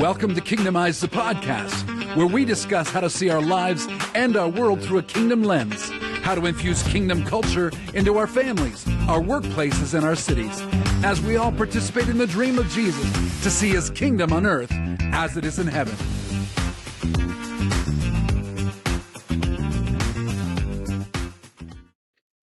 Welcome to Kingdomize, the podcast, where we discuss how to see our lives and our world through a kingdom lens, how to infuse kingdom culture into our families, our workplaces, and our cities, as we all participate in the dream of Jesus to see his kingdom on earth as it is in heaven.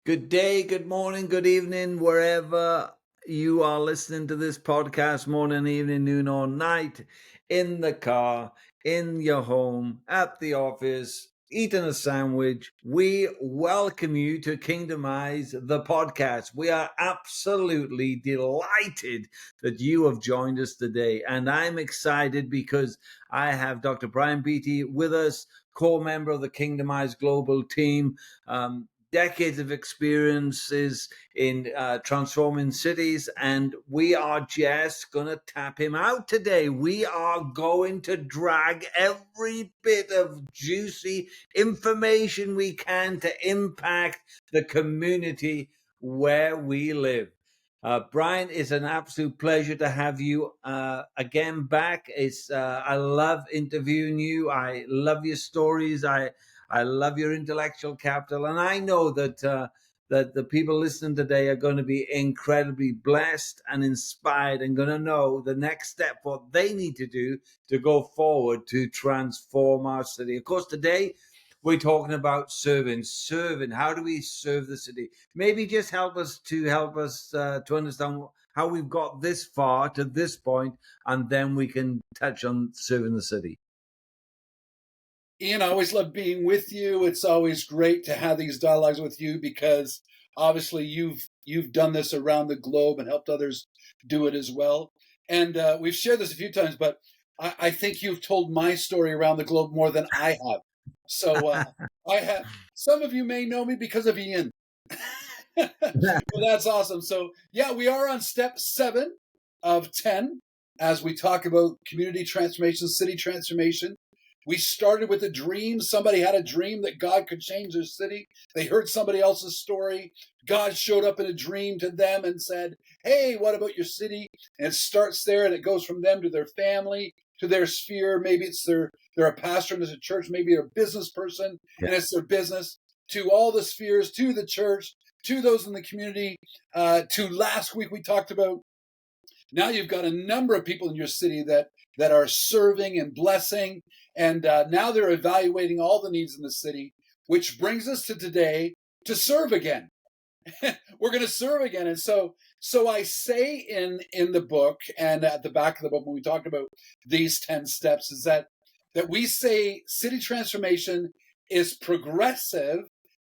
Good day, good morning, good evening, wherever you are listening to this podcast, morning, evening, noon, or night, in the car, in your home, at the office, eating a sandwich. We welcome you to Kingdomize, the podcast. We are absolutely delighted that you have joined us today. And I'm excited because I have Dr. Brian Beattie with us, core member of the Kingdomize Global team. Decades of experiences in transforming cities, and we are just going to tap him out today. We are going to drag every bit of juicy information we can to impact the community where we live. Brian, it's an absolute pleasure to have you again back. I love interviewing you. I love your stories. I love your intellectual capital, and I know that that the people listening today are going to be incredibly blessed and inspired, and going to know the next step, what they need to do to go forward to transform our city. Of course, today we're talking about serving. How do we serve the city? Maybe just help us to understand how we've got this far to this point, and then we can touch on serving the city. Ian, I always love being with you. It's always great to have these dialogues with you because obviously you've done this around the globe and helped others do it as well. And we've shared this a few times, but I think you've told my story around the globe more than I have. So I have. Some of you may know me because of Ian. Well, that's awesome. So yeah, we are on step 7 of 10 as we talk about community transformation, city transformation. We started with a dream. Somebody had a dream that God could change their city. They heard somebody else's story. God showed up in a dream to them and said, hey, what about your city? And it starts there, and it goes from them to their family, to their sphere. Maybe it's they're a pastor and there's a church. Maybe they're a business person, and it's their business, to all the spheres, to the church, to those in the community. To last week we talked about, now you've got a number of people in your city that are serving and blessing. And now they're evaluating all the needs in the city, which brings us to today to serve again. We're going to serve again. And so I say in the book and at the back of the book when we talked about these 10 steps is that we say city transformation is progressive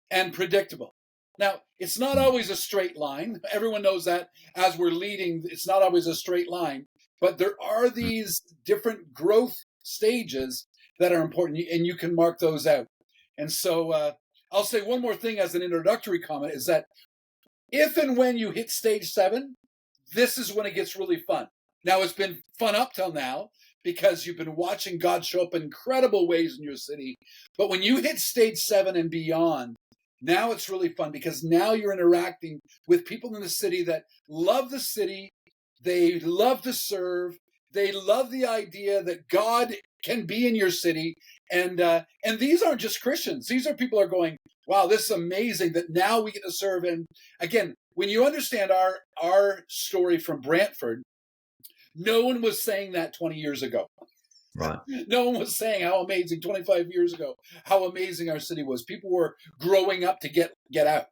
and predictable. Now, it's not always a straight line. Everyone knows that as we're leading, it's not always a straight line. But there are these different growth stages that are important, and you can mark those out. And so I'll say one more thing as an introductory comment is that if and when you hit stage 7, this is when it gets really fun. Now, it's been fun up till now because you've been watching God show up in incredible ways in your city. But when you hit stage 7 and beyond, now it's really fun because now you're interacting with people in the city that love the city. They love to serve. They love the idea that God can be in your city. And these aren't just Christians. These are people who are going, wow, this is amazing that now we get to serve. And again, when you understand our story from Brantford, no one was saying that 20 years ago. Right. No one was saying how amazing 25 years ago, how amazing our city was. People were growing up to get out.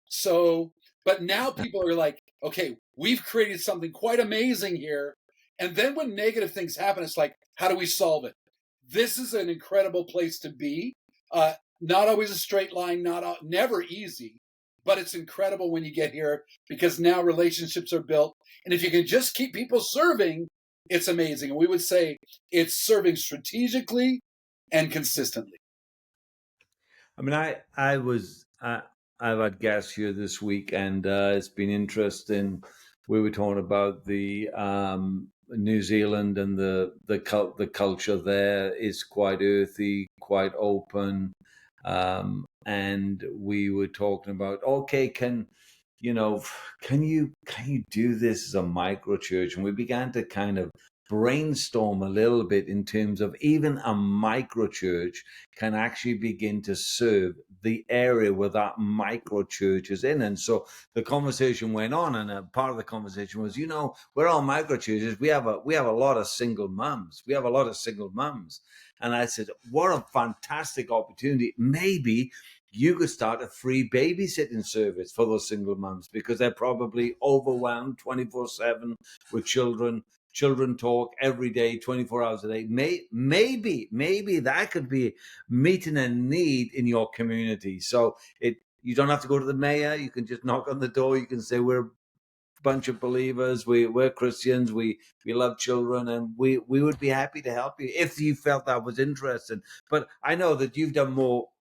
So, but now people are like, okay, we've created something quite amazing here. And then when negative things happen, it's like, how do we solve it? This is an incredible place to be. Not always a straight line, never easy, but it's incredible when you get here because now relationships are built. And if you can just keep people serving, it's amazing. And we would say it's serving strategically and consistently. I mean, I've had guests here this week, and it's been interesting. We were talking about the New Zealand and the culture there is quite earthy, quite open, and we were talking about, okay, can you do this as a micro church? And we began to kind of brainstorm a little bit in terms of even a micro church can actually begin to serve the area where that micro church is in. And so the conversation went on, and a part of the conversation was, we're all micro churches. We have a lot of single mums. And I said, what a fantastic opportunity. Maybe you could start a free babysitting service for those single mums, because they're probably overwhelmed 24/7 with children. Children talk every day, 24 hours a day. Maybe that could be meeting a need in your community. So you don't have to go to the mayor. You can just knock on the door. You can say, we're bunch of believers, we're Christians, we love children, and we would be happy to help you if you felt that was interesting. But I know that you've done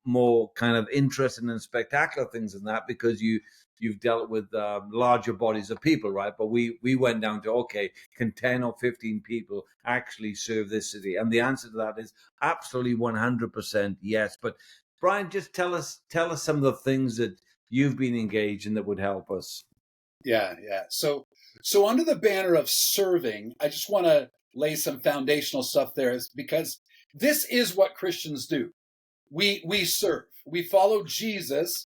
more kind of interesting and spectacular things than that, because you've dealt with larger bodies of people, right? But we went down to, okay, can 10 or 15 people actually serve this city? And the answer to that is absolutely 100% yes. But Brian, just tell us some of the things that you've been engaged in that would help us. Yeah. So under the banner of serving, I just want to lay some foundational stuff there, because this is what Christians do. We serve. We follow Jesus,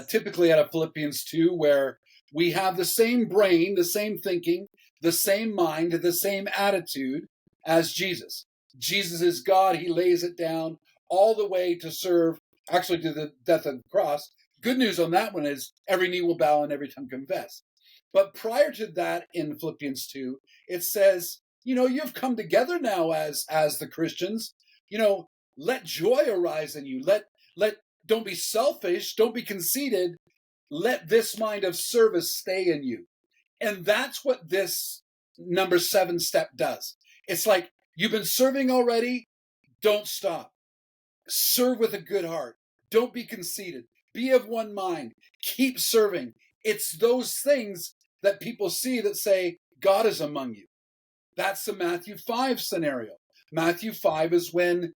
typically out of Philippians 2, where we have the same brain, the same thinking, the same mind, the same attitude as Jesus. Jesus is God. He lays it down all the way to serve, actually to the death of the cross. Good news on that one is every knee will bow and every tongue confess. But prior to that, in Philippians 2, it says, you've come together now as the Christians. Let joy arise in you. Don't be selfish. Don't be conceited. Let this mind of service stay in you. And that's what this number 7 step does. It's like, you've been serving already. Don't stop. Serve with a good heart. Don't be conceited. Be of one mind. Keep serving. It's those things that people see that say, God is among you. That's the Matthew 5 scenario. Matthew 5 is when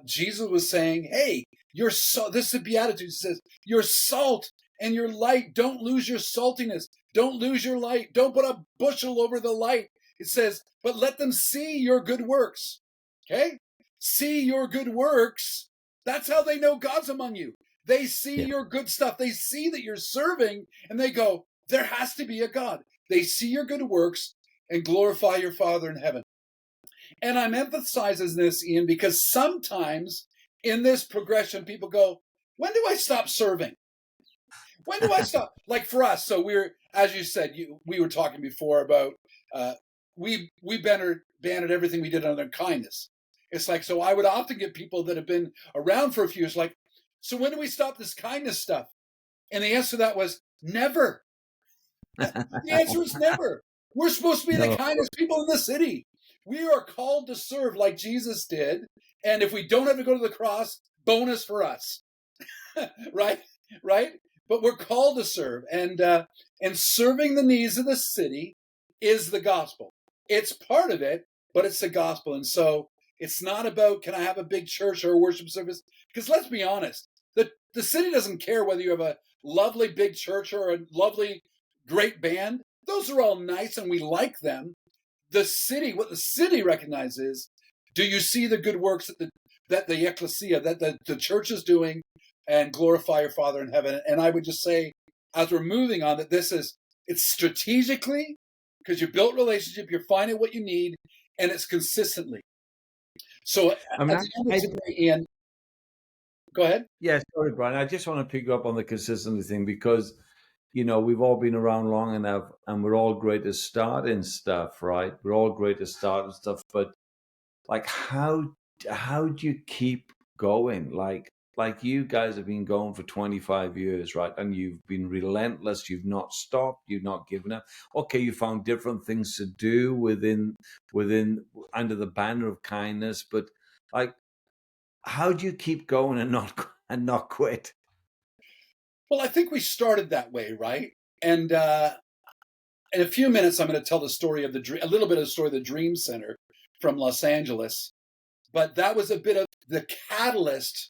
Jesus was saying, hey, you're this is the Beatitude. It says, you're salt and your light. Don't lose your saltiness. Don't lose your light. Don't put a bushel over the light. It says, but let them see your good works. Okay? See your good works. That's how they know God's among you. They see your good stuff. They see that you're serving, and they go, there has to be a God. They see your good works and glorify your Father in heaven. And I'm emphasizing this, Ian, because sometimes in this progression, people go, when do I stop serving? When do I stop? Like for us, so as you said, we were talking before about, we bannered everything we did under kindness. It's like, so I would often get people that have been around for a few years, like, so when do we stop this kindness stuff? And the answer to that was never. The answer is never. We're supposed to be the kindest people in the city. We are called to serve like Jesus did. And if we don't have to go to the cross, bonus for us. Right? But we're called to serve. And serving the needs of the city is the gospel. It's part of it, but it's the gospel. And so it's not about, can I have a big church or a worship service? Because let's be honest, the city doesn't care whether you have a lovely big church or a lovely great band. Those are all nice and we like them. What the city recognizes, do you see the good works that the ecclesia, that the church is doing, and glorify your Father in heaven? And I would just say, as we're moving on, that it's strategically, because you built relationship, you're finding what you need, and it's consistently. So at the end of the day, Ian, go ahead. Yeah, sorry, Brian. I just want to pick up on the consistency thing, because we've all been around long enough, and we're all great at starting stuff, right? We're all great at starting stuff, but like, how do you keep going? Like you guys have been going for 25 years, right? And you've been relentless. You've not stopped. You've not given up. Okay, you found different things to do within under the banner of kindness, but like, how do you keep going and not quit? Well, I think we started that way, right? And in a few minutes, I'm going to tell the story of a little bit of the story of the Dream Center from Los Angeles. But that was a bit of the catalyst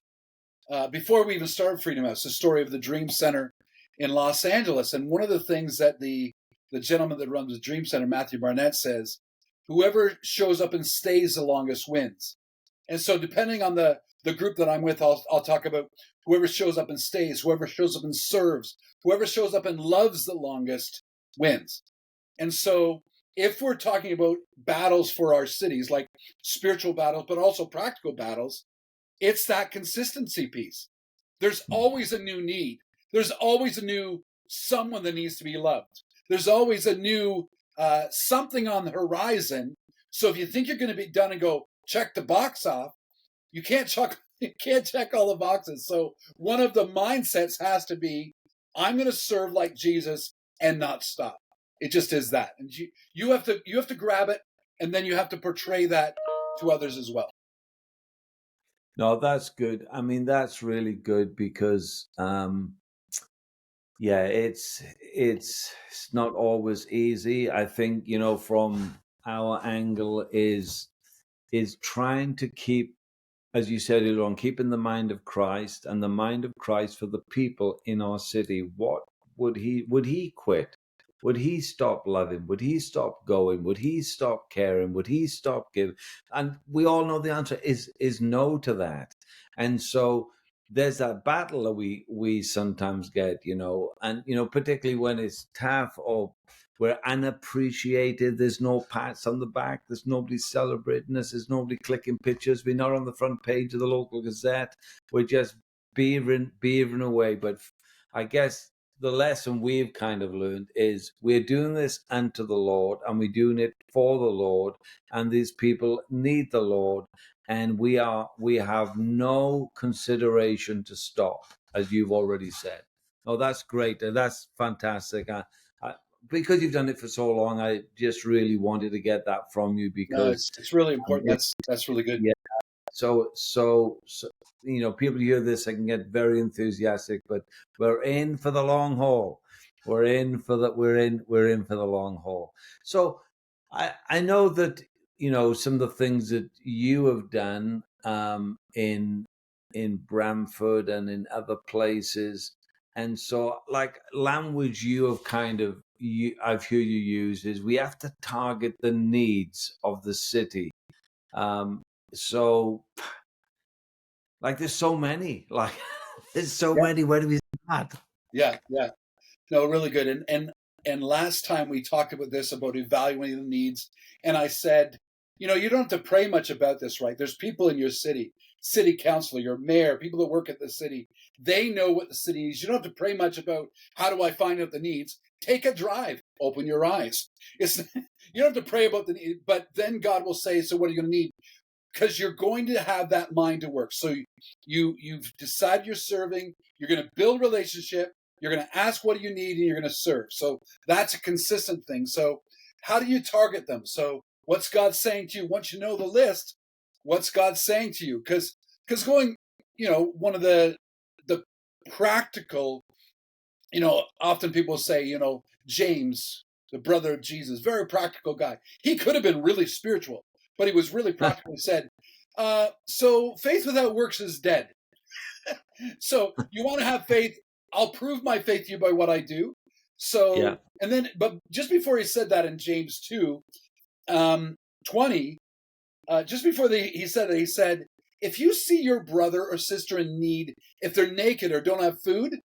before we even started Freedom House, the story of the Dream Center in Los Angeles. And one of the things that the gentleman that runs the Dream Center, Matthew Barnett, says whoever shows up and stays the longest wins. And so depending on the group that I'm with, I'll talk about whoever shows up and stays, whoever shows up and serves, whoever shows up and loves the longest wins. And so if we're talking about battles for our cities, like spiritual battles, but also practical battles, it's that consistency piece. There's always a new need. There's always a new someone that needs to be loved. There's always a new something on the horizon. So if you think you're going to be done and go check the box off, you can't check all the boxes. So one of the mindsets has to be, I'm going to serve like Jesus and not stop. It just is that, and you have to grab it, and then you have to portray that to others as well. No, that's good. I mean, that's really good because, yeah, it's not always easy. I think, from our angle is trying to keep, as you said earlier on, keeping the mind of Christ and the mind of Christ for the people in our city. What would he quit? Would he stop loving? Would he stop going? Would he stop caring? Would he stop giving? And we all know the answer is no to that. And so there's that battle that we sometimes get, and particularly when it's tough or we're unappreciated. There's no pats on the back. There's nobody celebrating us. There's nobody clicking pictures. We're not on the front page of the local Gazette. We're just beavering away. But I guess the lesson we've kind of learned is we're doing this unto the Lord, and we're doing it for the Lord, and these people need the Lord, and we have no consideration to stop, as you've already said. Oh, that's great. That's fantastic. Because you've done it for so long, I just really wanted to get that from you because it's really important. That's really good. Yeah. So people hear this, I can get very enthusiastic, but we're in for the long haul. We're in for the long haul. So I know that some of the things that you have done in Bramford and in other places, and so like language you have I've heard you use is we have to target the needs of the city. So like there's so many, like there's so many. Where do we start? Yeah. No, really good. And last time we talked about this, about evaluating the needs, and I said, you don't have to pray much about this, right? There's people in your city councilor, your mayor, people that work at the city. They know what the city needs. You don't have to pray much about how do I find out the needs. Take a drive, open your eyes. You don't have to pray about the need, but then God will say, so what are you going to need? Because you're going to have that mind to work. So you've decided you're serving, you're going to build relationship, you're going to ask what do you need, and you're going to serve. So that's a consistent thing. So how do you target them? So what's God saying to you? Once you know the list, what's God saying to you? Because going, one of the practical, often people say, James, the brother of Jesus, very practical guy. He could have been really spiritual, but he was really practical. He said, so faith without works is dead. So you want to have faith, I'll prove my faith to you by what I do. So, yeah. And then, but just before he said that in James 2, 20, just before he said that, he said, if you see your brother or sister in need, if they're naked or don't have food,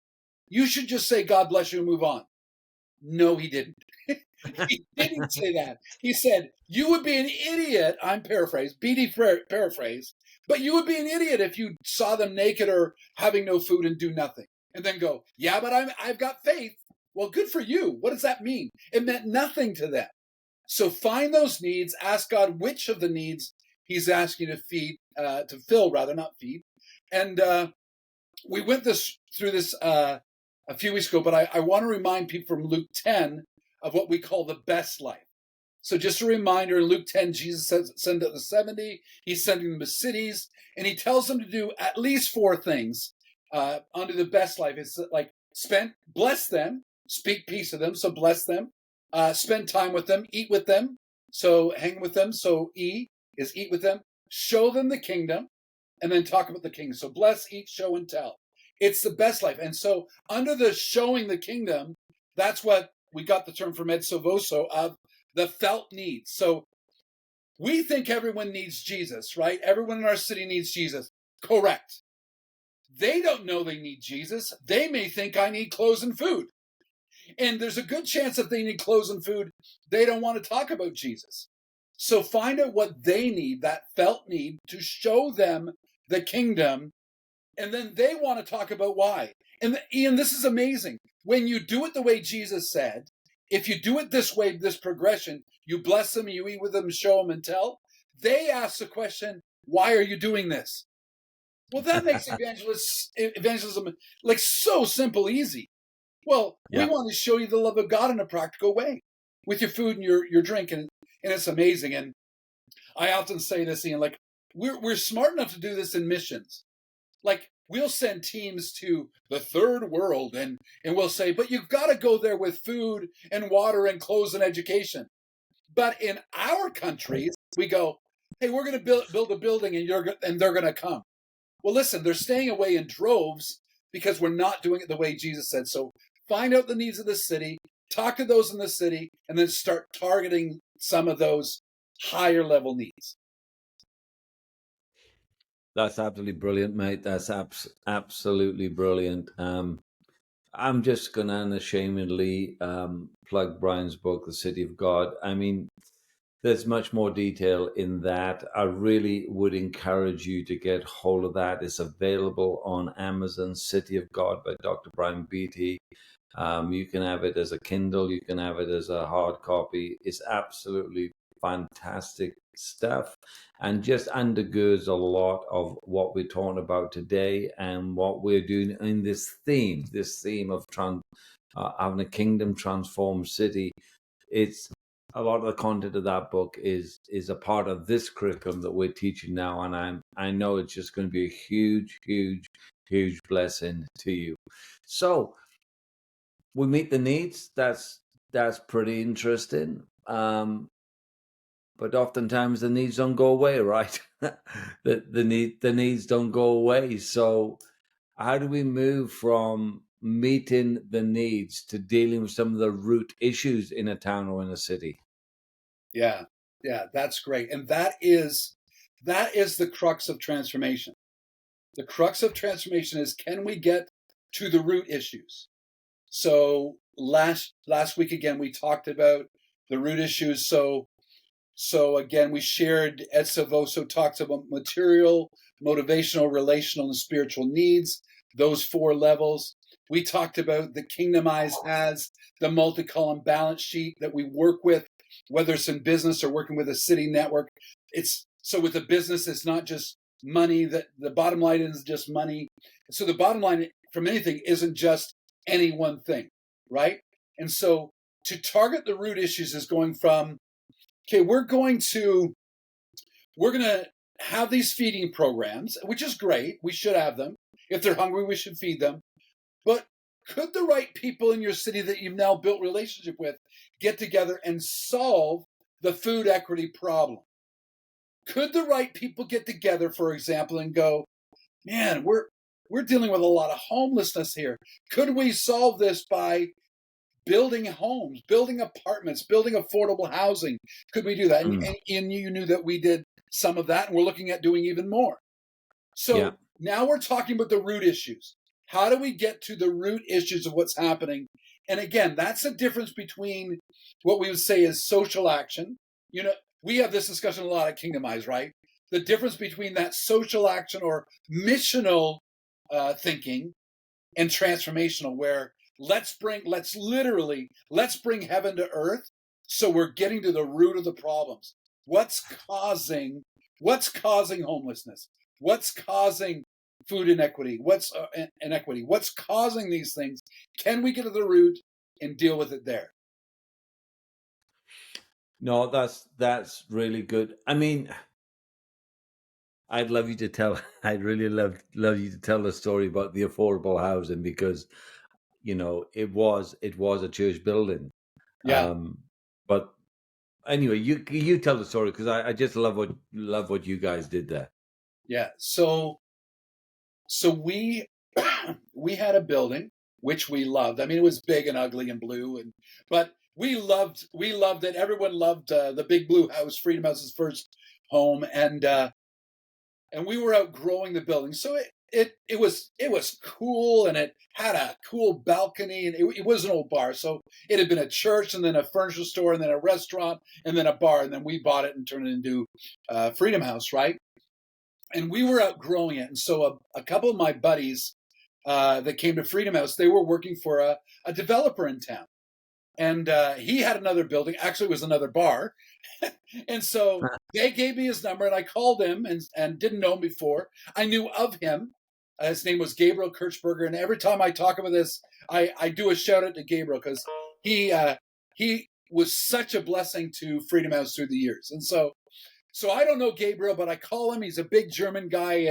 you should just say, God bless you, and move on. No, he didn't. He didn't say that. He said, you would be an idiot, I'm paraphrase, but you would be an idiot if you saw them naked or having no food and do nothing. And then go, yeah, but I've got faith. Well, good for you. What does that mean? It meant nothing to them. So find those needs, ask God which of the needs he's asking to fill, not feed. And we went through this a few weeks ago, but I want to remind people from Luke 10 of what we call the best life. So just a reminder, in Luke 10, Jesus sent out the 70. He's sending them to cities, and he tells them to do at least 4 things under the best life. It's like bless them, speak peace to them, so bless them, spend time with them, eat with them, so hang with them, so E is eat with them, show them the kingdom, and then talk about the king. So bless, eat, show, and tell. It's the best life. And so under the showing the kingdom, that's what we got the term from Ed Silvoso of the felt needs. So we think everyone needs Jesus, right? Everyone in our city needs Jesus. Correct. They don't know they need Jesus. They may think I need clothes and food. And there's a good chance if they need clothes and food, they don't want to talk about Jesus. So find out what they need, that felt need, to show them the kingdom, and then they want to talk about why. And Ian, this is amazing. When you do it the way Jesus said, if you do it this way, this progression, you bless them, you eat with them, show them, and tell, they ask the question, why are you doing this? Well, that makes evangelism like so simple, easy. Well, we want to show you the love of God in a practical way with your food and your drink, and it's amazing. And I often say this, Ian, like we're smart enough to do this in missions. Like we'll send teams to the third world, and we'll say, but you've got to go there with food and water and clothes and education. But in our countries, we go, hey, we're going to build a building, and they're going to come. Well, listen, they're staying away in droves because we're not doing it the way Jesus said. So find out the needs of the city, talk to those in the city, and then start targeting some of those higher level needs. That's absolutely brilliant, mate. That's absolutely brilliant. I'm just going to unashamedly plug Brian's book, The City of God. I mean, there's much more detail in that. I really would encourage you to get hold of that. It's available on Amazon, City of God by Dr. Brian Beatty. You can have it as a Kindle. You can have it as a hard copy. It's absolutely fantastic stuff and just undergirds a lot of what we're talking about today and what we're doing in this theme of having a kingdom transformed city. It's a lot of the content of that book is a part of this curriculum that we're teaching now, and I know it's just going to be a huge blessing to you. So we meet the needs. That's pretty interesting. But oftentimes the needs don't go away, right? the needs don't go away. So how do we move from meeting the needs to dealing with some of the root issues in a town or in a city? Yeah, that's great. And that is the crux of transformation. The crux of transformation is, can we get to the root issues? So last week, again, we talked about the root issues. So again, we shared, Ed Savoso talks about material, motivational, relational, and spiritual needs, those 4 levels. We talked about the Kingdomize has the multi-column balance sheet that we work with, whether it's in business or working with a city network. So with a business, it's not just money, that the bottom line isn't just money. So the bottom line from anything isn't just any one thing, right? And so to target the root issues is going from, okay, we're going to have these feeding programs, which is great. We should have them. If they're hungry, we should feed them. But could the right people in your city that you've now built relationship with get together and solve the food equity problem? Could the right people get together, for example, and go, man, we're dealing with a lot of homelessness here. Could we solve this by building homes, building apartments, building affordable housing? Could we do that? And you knew that we did some of that, and we're looking at doing even more. So now we're talking about the root issues. How do we get to the root issues of what's happening? And again, that's the difference between what we would say is social action. You know, we have this discussion a lot at Kingdomize, right? The difference between that social action or missional thinking and transformational, where let's bring heaven to earth. So we're getting to the root of the problems. What's causing homelessness? What's causing food inequity? What's inequity? What's causing these things? Can we get to the root and deal with it there? No, that's really good. I mean, I'd love you to tell. I'd really love you to tell the story about the affordable housing, because you know it was a church building. Yeah. But anyway, you tell the story, because I just love what you guys did there. Yeah. So we we had a building which we loved. I mean, it was big and ugly and blue, but we loved it. Everyone loved the Big Blue House, Freedom House's first home, and we were outgrowing the building. So it was cool, and it had a cool balcony, and it was an old bar. So it had been a church, and then a furniture store, and then a restaurant, and then a bar, and then we bought it and turned it into Freedom House, right? And we were outgrowing it, and so a couple of my buddies that came to Freedom House, they were working for a developer in town, and he had another building. Actually, it was another bar. And so they gave me his number, and I called him and didn't know him before. I knew of him. His name was Gabriel Kirchberger, and every time I talk about this, I do a shout out to Gabriel, because he was such a blessing to Freedom House through the years. And so I don't know Gabriel, but I call him. He's a big German guy,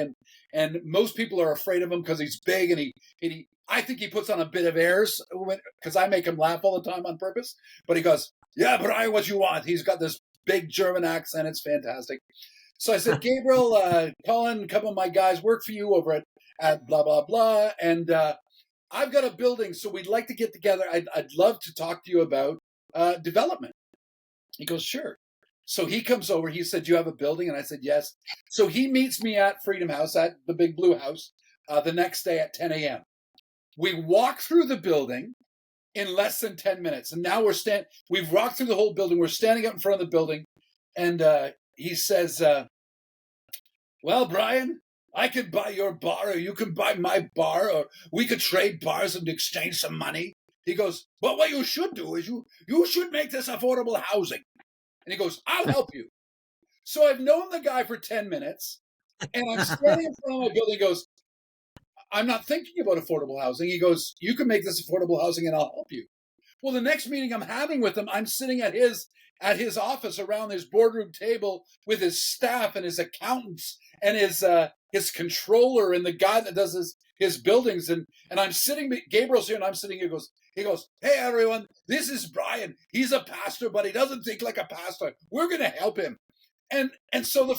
and most people are afraid of him because he's big, and he I think he puts on a bit of airs, because I make him laugh all the time on purpose. But he goes, "Yeah, Brian, what you want?" He's got this big German accent. It's fantastic. So I said, "Gabriel, Colin, a couple of my guys work for you over at blah, blah, blah. And I've got a building, so we'd like to get together. I'd love to talk to you about development." He goes, "Sure." So he comes over. He said, "You have a building?" And I said, "Yes." So he meets me at Freedom House, at the Big Blue House, the next day at 10 a.m. We walk through the building in less than 10 minutes. And now we've walked through the whole building. We're standing up in front of the building. And he says, "Well, Brian, I could buy your bar, or you can buy my bar, or we could trade bars and exchange some money." He goes, "But what you should do is you should make this affordable housing." And he goes, "I'll help you." So I've known the guy for 10 minutes, and I'm standing in front of my building. He goes, "I'm not thinking about affordable housing." He goes, "You can make this affordable housing, and I'll help you." Well, the next meeting I'm having with him, I'm sitting at his office around his boardroom table with his staff and his accountants and his controller and the guy that does his buildings, and I'm sitting. Gabriel's here, and I'm sitting here. He goes, "Hey everyone, this is Brian. He's a pastor, but he doesn't think like a pastor. We're going to help him." And so the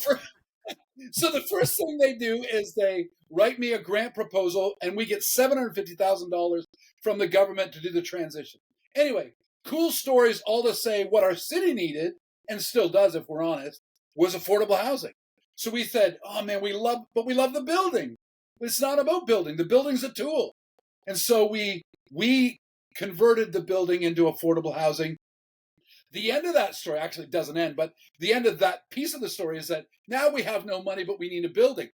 first thing they do is they write me a grant proposal, and we get $750,000 from the government to do the transition. Anyway, cool stories, all to say what our city needed, and still does if we're honest, was affordable housing. So we said, "Oh man, we love the building. It's not about building. The building's a tool." And so we converted the building into affordable housing. The end of that story actually doesn't end, but the end of that piece of the story is that now we have no money, but we need a building.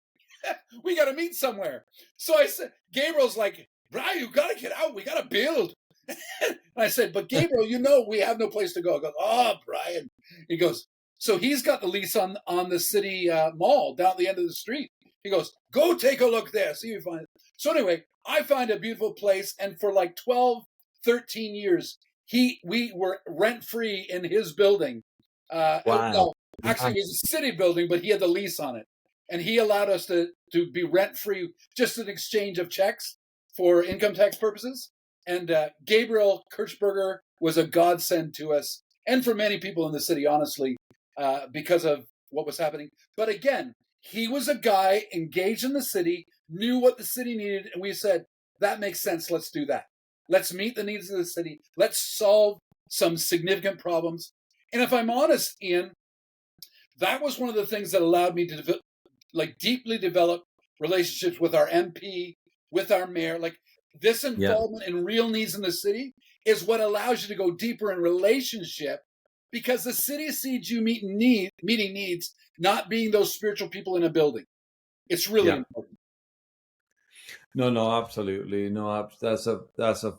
We got to meet somewhere. So I said, Gabriel's like, "Brian, you got to get out. We got to build." And I said, "But Gabriel, we have no place to go." I go, "Oh, Brian." He goes, so he's got the lease on the city mall down at the end of the street. He goes, "Go take a look there. See if you find it." So anyway, I find a beautiful place. And for like 12, 13 years, we were rent-free in his building. Wow. Well, actually, it was a city building, but he had the lease on it. And he allowed us to be rent-free, just in exchange of checks for income tax purposes. And Gabriel Kirchberger was a godsend to us, and for many people in the city, honestly, because of what was happening. But again, he was a guy engaged in the city, knew what the city needed, and we said, "That makes sense. Let's do that. Let's meet the needs of the city. Let's solve some significant problems." And if I'm honest, Ian, that was one of the things that allowed me to deeply develop relationships with our MP, with our mayor. Like, this involvement in real needs in the city is what allows you to go deeper in relationship, because the city sees you meeting needs, not being those spiritual people in a building. It's really important. No, absolutely. No, that's a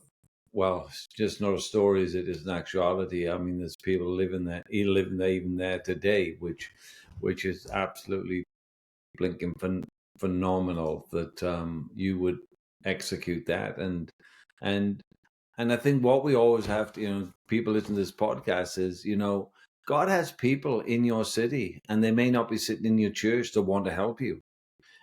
well, it's just not a story, it is an actuality. I mean, there's people living there even there today, which is absolutely blinking phenomenal that you would execute that. And I think what we always have to, people listen to this podcast is, God has people in your city, and they may not be sitting in your church that want to help you.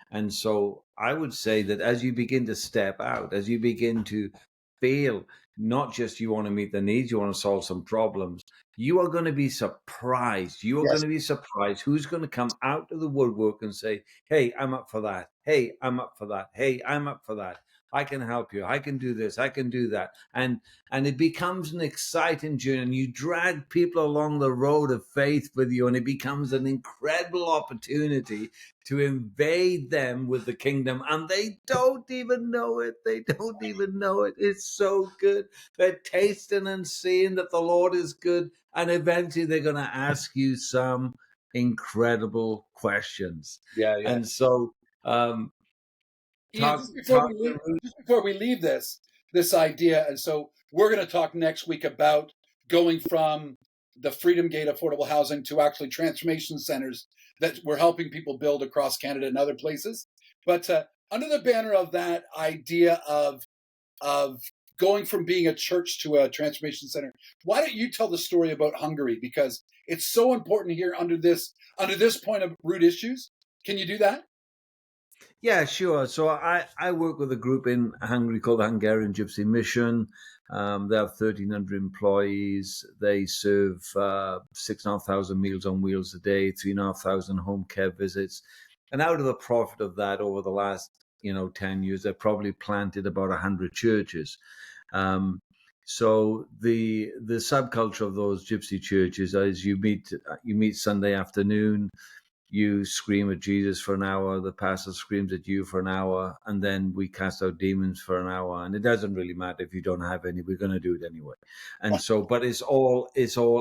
And so I would say that as you begin to step out, as you begin to feel not just you want to meet the needs, you want to solve some problems, you are going to be surprised. You are going to be surprised who's going to come out of the woodwork and say, "Hey, I'm up for that. Hey, I'm up for that. Hey, I'm up for that." I can help you. I can do this. I can do that. And it becomes an exciting journey. And you drag people along the road of faith with you, and it becomes an incredible opportunity to invade them with the kingdom. And they don't even know it. They don't even know it. It's so good. They're tasting and seeing that the Lord is good. And eventually they're going to ask you some incredible questions. Yeah, yeah. And so, Ian, talk, just before we leave this idea, and so we're going to talk next week about going from the Freedom Gate affordable housing to actually transformation centers that we're helping people build across Canada and other places. But under the banner of that idea of going from being a church to a transformation center, why don't you tell the story about Hungary, because it's so important here under this point of root issues. Can you do that? Yeah, sure. So I work with a group in Hungary called the Hungarian Gypsy Mission. They have 1,300 employees. They serve 6,500 meals on wheels a day, 3,500 home care visits. And out of the profit of that, over the last 10 years, they've probably planted about 100 churches. So the subculture of those gypsy churches is you meet Sunday afternoon. You scream at Jesus for an hour, the pastor screams at you for an hour, and then we cast out demons for an hour. And it doesn't really matter if you don't have any, we're going to do it anyway. And so, but it's all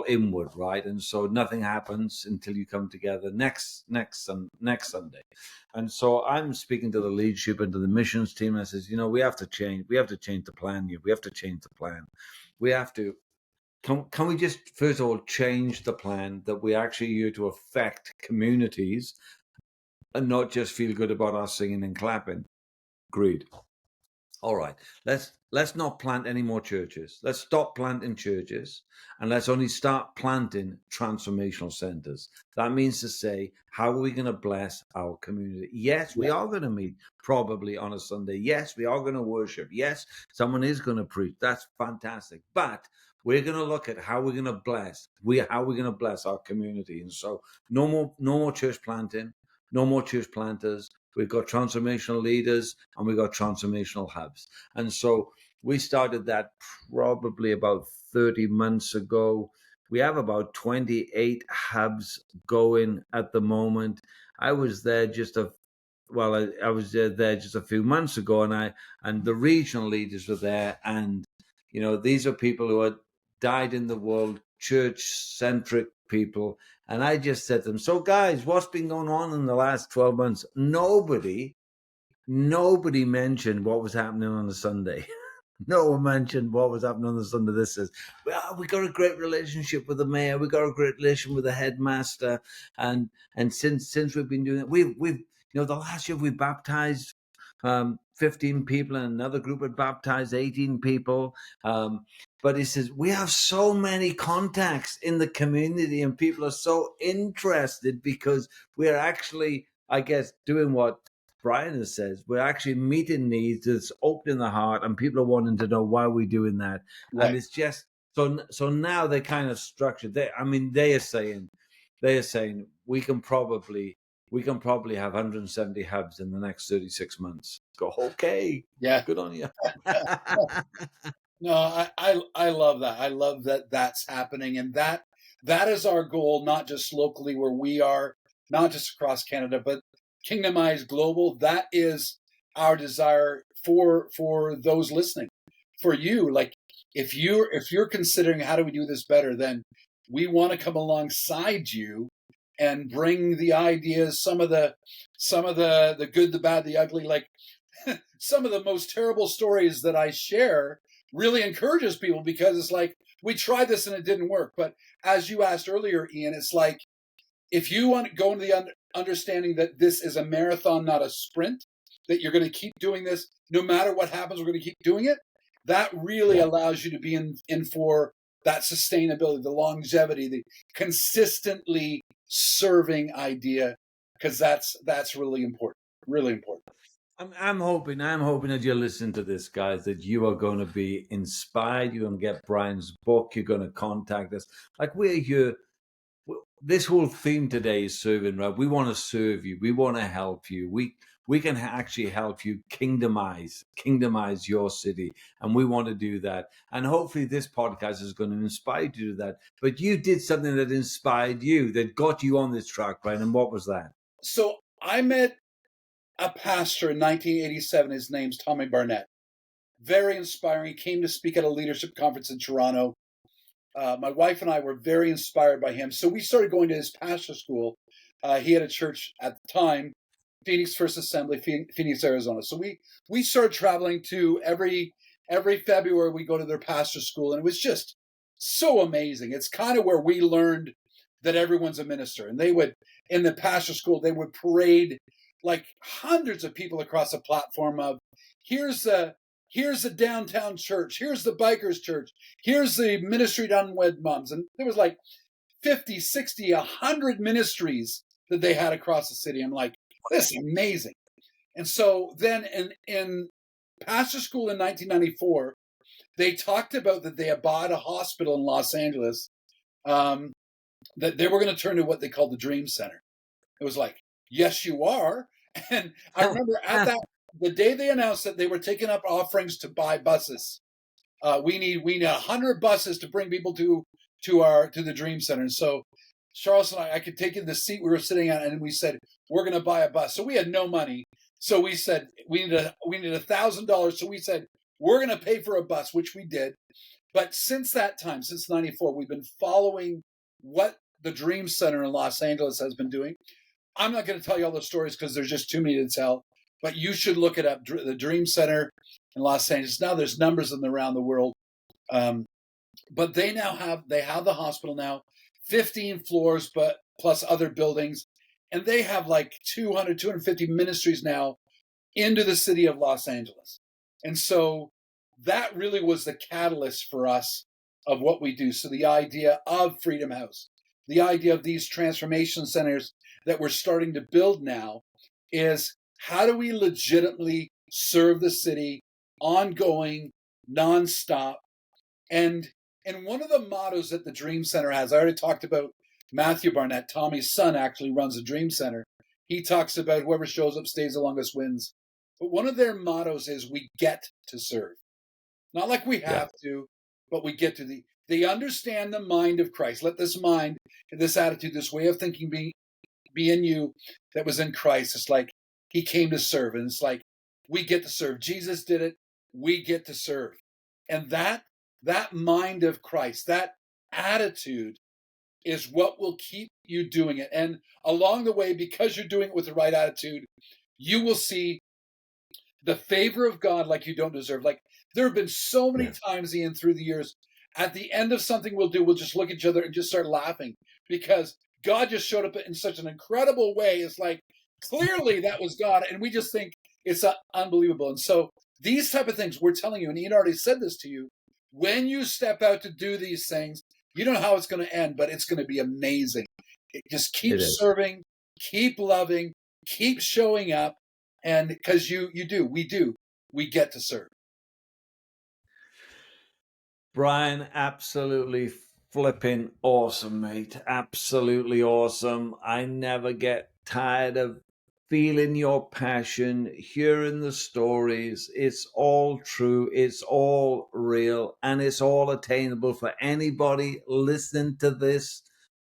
inward, right? And so nothing happens until you come together next Sunday. And so I'm speaking to the leadership and to the missions team. And I says, we have to change the plan here. We have to change the plan. We have to. Can we just, first of all, change the plan that we're actually here to affect communities and not just feel good about us singing and clapping? Agreed. All right, let's not plant any more churches. Let's stop planting churches, and let's only start planting transformational centers. That means to say, how are we going to bless our community? Yes, we are going to meet probably on a Sunday. Yes, we are going to worship. Yes, someone is going to preach. That's fantastic. But we're going to look at how we're going to bless. How we're going to bless our community. And so, no more church planting. No more church planters. We've got transformational leaders and we've got transformational hubs. And so we started that probably about 30 months ago. We have about 28 hubs going at the moment. I was there I was there just a few months ago, and the regional leaders were there. And, these are people who had died in the world, church-centric people. And I just said to them, so guys, what's been going on in the last 12 months? Nobody mentioned what was happening on the Sunday. No one mentioned what was happening on the Sunday. This says, well, we got a great relationship with the mayor. We got a great relationship with the headmaster. And since we've been doing it, we've the last year we baptized 15 people, and another group had baptized 18 people. But he says, we have so many contacts in the community and people are so interested because we're actually, I guess, doing what Brian says. We're actually meeting needs. It's opening the heart and people are wanting to know why we're doing that. Right. And it's just, so now they're kind of structured. They are saying we can probably have 170 hubs in the next 36 months. Go, okay. Yeah. Good on you. No, I love that. I love that that's happening. And that is our goal, not just locally where we are, not just across Canada, but Kingdomize Global. That is our desire for those listening. For you, like if you're considering how do we do this better, then we want to come alongside you and bring the ideas, some of the good, the bad, the ugly, like some of the most terrible stories that I share really encourages people, because it's like, we tried this and it didn't work. But as you asked earlier, Ian, it's like, if you want to go into the understanding that this is a marathon, not a sprint, that you're going to keep doing this, no matter what happens, we're going to keep doing it. That really allows you to be in for that sustainability, the longevity, the consistently serving idea, because that's really important, really important. I'm hoping as you listen to this, guys, that you are going to be inspired. You're going to get Brian's book. You're going to contact us. Like, we're here. This whole theme today is serving, right? We want to serve you. We want to help you. we can actually help you kingdomize your city. And we want to do that. And hopefully this podcast is going to inspire you to do that. But you did something that inspired you, that got you on this track, Brian. And what was that? So I met a pastor in 1987. His name's Tommy Barnett. Very inspiring. He came to speak at a leadership conference in Toronto. My wife and I were very inspired by him. So we started going to his pastor school. He had a church at the time, Phoenix First Assembly, Phoenix, Arizona. So we started traveling to every February we go to their pastor school, and it was just so amazing. It's kind of where we learned that everyone's a minister. And they would, in the pastor school, they would parade like hundreds of people across a platform of, here's the downtown church, here's the bikers church, here's the ministry to unwed moms. And there was like 50, 60, 100 ministries that they had across the city. I'm like, this is amazing. And so then in pastor school in 1994, they talked about that they had bought a hospital in Los Angeles, that they were going to turn to what they called the Dream Center. It was like, yes, you are. And I remember at the day they announced that they were taking up offerings to buy buses. We need 100 buses to bring people to the Dream Center. And so Charles and I could take in the seat we were sitting at, and we said, we're going to buy a bus. So we had no money. So we said, we need $1,000. So we said, we're going to pay for a bus, which we did. But since that time, since 94, we've been following what the Dream Center in Los Angeles has been doing. I'm not going to tell you all the stories because there's just too many to tell, but you should look it up. The Dream Center in Los Angeles. Now there's numbers of them around the world. But they have the hospital now, 15 floors, but plus other buildings. And they have like 250 ministries now into the city of Los Angeles. And so that really was the catalyst for us of what we do. So the idea of Freedom House, the idea of these transformation centers that we're starting to build now is, how do we legitimately serve the city ongoing, nonstop? And one of the mottos that the Dream Center has, I already talked about Matthew Barnett, Tommy's son, actually runs the Dream Center. He talks about whoever shows up stays the longest wins. But one of their mottos is, we get to serve. Not like we have to, but we get to. They understand the mind of Christ. Let this mind, this attitude, this way of thinking be in you that was in Christ. It's like he came to serve. And it's like, we get to serve. Jesus did it. We get to serve. And that mind of Christ, that attitude is what will keep you doing it. And along the way, because you're doing it with the right attitude, you will see the favor of God like you don't deserve. Like, there have been so many times, Ian, through the years, at the end of something we'll just look at each other and just start laughing because God just showed up in such an incredible way. It's like, clearly that was God. And we just think it's unbelievable. And so these type of things we're telling you, and Ian already said this to you, when you step out to do these things, you don't know how it's going to end, but it's going to be amazing. Just keep serving, keep loving, keep showing up. And because we get to serve. Brian, absolutely flipping awesome, mate. Absolutely awesome. I never get tired of feeling your passion, hearing the stories. It's all true. It's all real. And it's all attainable for anybody listening to this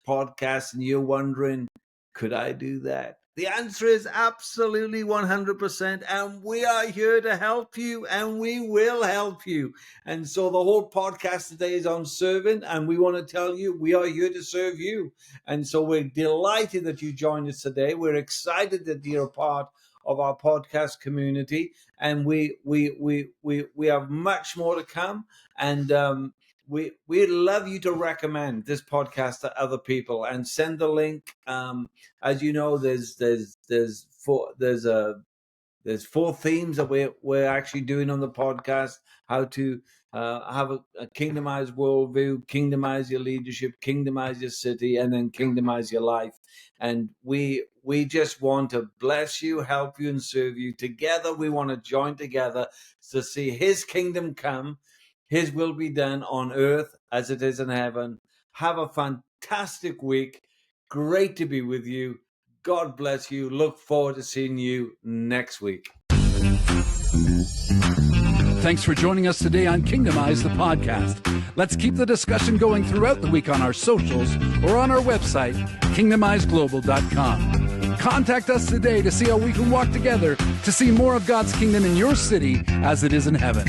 podcast. And you're wondering, could I do that? The answer is absolutely 100%. And we are here to help you, and we will help you. And so the whole podcast today is on serving, and we want to tell you we are here to serve you. And so we're delighted that you joined us today. We're excited that you're a part of our podcast community, and we have much more to come. And we'd love you to recommend this podcast to other people and send the link. As you know, there's four themes that we're actually doing on the podcast: how to have a kingdomized worldview, kingdomize your leadership, kingdomize your city, and then kingdomize your life. And we just want to bless you, help you, and serve you. Together, we want to join together to see His kingdom come, His will be done on earth as it is in heaven. Have a fantastic week. Great to be with you. God bless you. Look forward to seeing you next week. Thanks for joining us today on Kingdomize, the podcast. Let's keep the discussion going throughout the week on our socials or on our website, kingdomizeglobal.com. Contact us today to see how we can walk together to see more of God's kingdom in your city as it is in heaven.